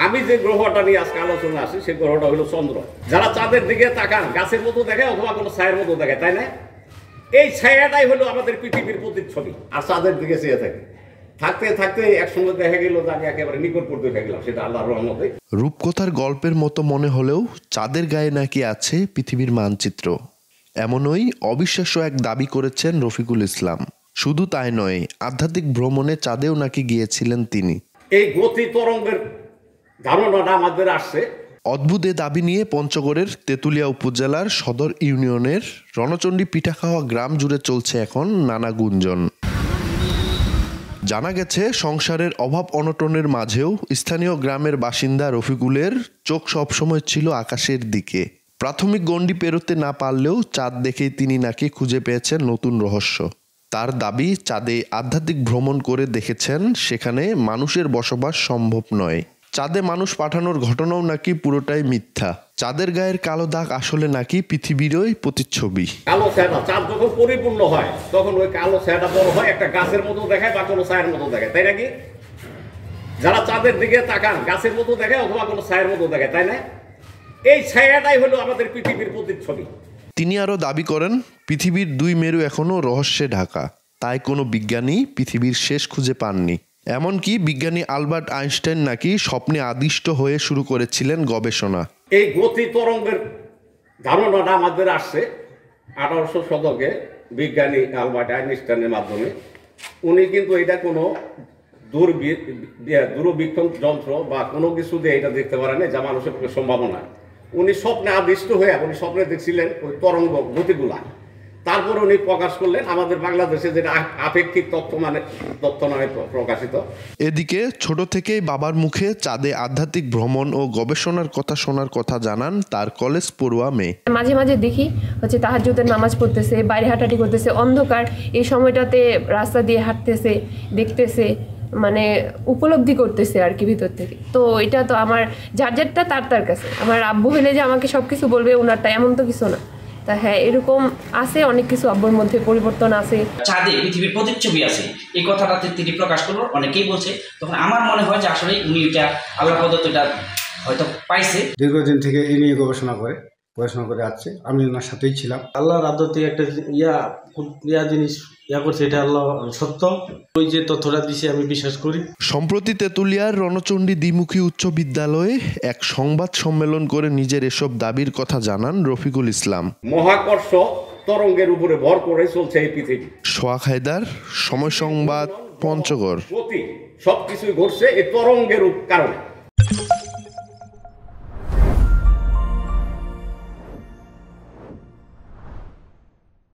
আমি যে গ্রহটা নিয়ে আজকে আলোচনা আসি সেই গ্রহটা হলো চন্দ্র। যারা চাঁদের দিকে তাকান গাছের মতো দেখায় অথবা কোনো ছায়ের মতো দেখায়, তাই না? এই ছায়াটাই হলো আমাদের পৃথিবীর প্রতিচ্ছবি। আর চাঁদের দিকে চেয়ে থাকে থাকতে থাকতে একসঙ্গে দেখা গেল তাকে একেবারে নিকটবর্তী হয়ে গেলাম, সেটা আল্লাহর রহমতে। রূপকথার গল্পের মতো মনে হলেও চাঁদের গায়ে নাকি আছে পৃথিবীর মানচিত্র, এমনই অবিশ্বাস্য এক দাবি করেছেন রফিকুল ইসলাম। শুধু তাই নয়, আধ্যাত্মিক ভ্রমণে চাঁদেও নাকি গিয়েছিলেন তিনি। এই গতি তরঙ্গের ধারণাটা আমাদের আসছে। অদ্ভুত এ দাবি নিয়ে পঞ্চগড়ের তেঁতুলিয়া উপজেলার সদর ইউনিয়নের রণচণ্ডী পিঠাখাওয়া গ্রাম জুড়ে চলছে এখন নানা গুঞ্জন। জানা গেছে, সংসারের অভাব অনটনের মাঝেও স্থানীয় গ্রামের বাসিন্দা রফিকুলের চোখ সবসময় ছিল আকাশের দিকে। প্রাথমিক গণ্ডি পেরোতে না পারলেও চাঁদ দেখেই তিনি নাকি খুঁজে পেয়েছেন নতুন রহস্য। তার দাবি, চাঁদে আধ্যাত্মিক ভ্রমণ করে দেখেছেন সেখানে মানুষের বসবাস সম্ভব নয়। চাঁদে মানুষ পাঠানোর ঘটনাও নাকি পুরোটাই মিথ্যা। চাঁদের গায়ের কালো দাগ আসলে নাকি পৃথিবীরই প্রতিচ্ছবি। কালো ছায়াটা চাঁদ যখন পরিপূর্ণ হয় তখন ওই কালো ছায়াটা বড় হয়, একটা গাছের মতো দেখায় বা কোনো ছায়ের মতো দেখায়, তাই নাকি? যারা চাঁদের দিকে তাকান গাছের মতো দেখায় অথবা কোনো ছায়ের মতো দেখায়, তাই না? এই ছায়াটাই হলো আমাদের পৃথিবীর প্রতিচ্ছবি। তিনি আরও দাবি করেন, পৃথিবীর দুই মেরু এখনও রহস্যে ঢাকা, তাই কোনো বিজ্ঞানী পৃথিবীর শেষ খুঁজে পাননি। এমনকি বিজ্ঞানী আলবার্ট আইনস্টাইন নাকি স্বপ্নে আদিষ্ট হয়ে শুরু করেছিলেন গবেষণা। এই গতি তরঙ্গের ধারণাটা আমাদের আসছে 1800 শতকে বিজ্ঞানী আলবার্ট আইনস্টাইনের মাধ্যমে। উনি কিন্তু এটা কোনো দূরবীক্ষণ যন্ত্র বা কোনো কিছু দিয়ে এটা দেখতে পারেন যা মানুষের পক্ষে সম্ভাবনা। উনি স্বপ্নে আদিষ্ট হয়ে উনি স্বপ্নে দেখছিলেন ওই তরঙ্গ গতিগুলা, তারপর উনি প্রকাশ করলেন আমাদের বাংলাদেশে যেটা আপেক্ষিক তত্ত্ব নামে প্রকাশিত। এদিকে ছোট থেকেই বাবার মুখে চাঁদে আধ্যাত্মিক ভ্রমণ ও গবেষণার কথা শোনার কথা জানান তার কলেজ পড়ুয়া মেয়ে। মাঝে মাঝে দেখি তাহাজ্জুদের নামাজ পড়তেছে, বাইরে হাঁটাহাঁটি করতেছে, অন্ধকার এই সময়টাতে রাস্তা দিয়ে হাঁটতেছে, দেখতেছে, মানে উপলব্ধি করতেছে আর কি ভিতর থেকে। তো এটা তো আমার যারটা তার কাছে। আমার আব্বু হলে যে আমাকে সব কিছু বলবে ওনারটা, এমন তো কিছু না। তা হ্যাঁ, এরকম আছে অনেক কিছু, আব্বুর মধ্যে পরিবর্তন আছে। চাঁদে পৃথিবীর প্রতিচ্ছবি আছে এই কথাটাতে তিনি প্রকাশ করলো, অনেকেই বলছে। তখন আমার মনে হয় যে আসলে উনি এটা আল্লাহ প্রদত্ত এটা হয়তো পাইছে। দীর্ঘদিন থেকে এই নিয়ে গবেষণা করে আসছে। আমি ওনার সাথেই ছিলাম। আল্লাহর আদতে একটা জিনিস করছে, এটা আল্লাহ সত্য। ওই যে তথ্যটা দিছে আমি বিশ্বাস করি। সম্প্রতি তেঁতুলিয়ার রণচণ্ডী দ্বিমুখী উচ্চ বিদ্যালয়ে এক সংবাদ সম্মেলন করে নিজের এসব দাবির কথা জানান রফিকুল ইসলাম। মহাকর্ষ তরঙ্গের উপরে ভর করে চলছে এই পৃথিবী। সোহাগ হায়দার, সময় সংবাদ, পঞ্চগড়। সবকিছুই ঘটছে এই তরঙ্গের কারণে।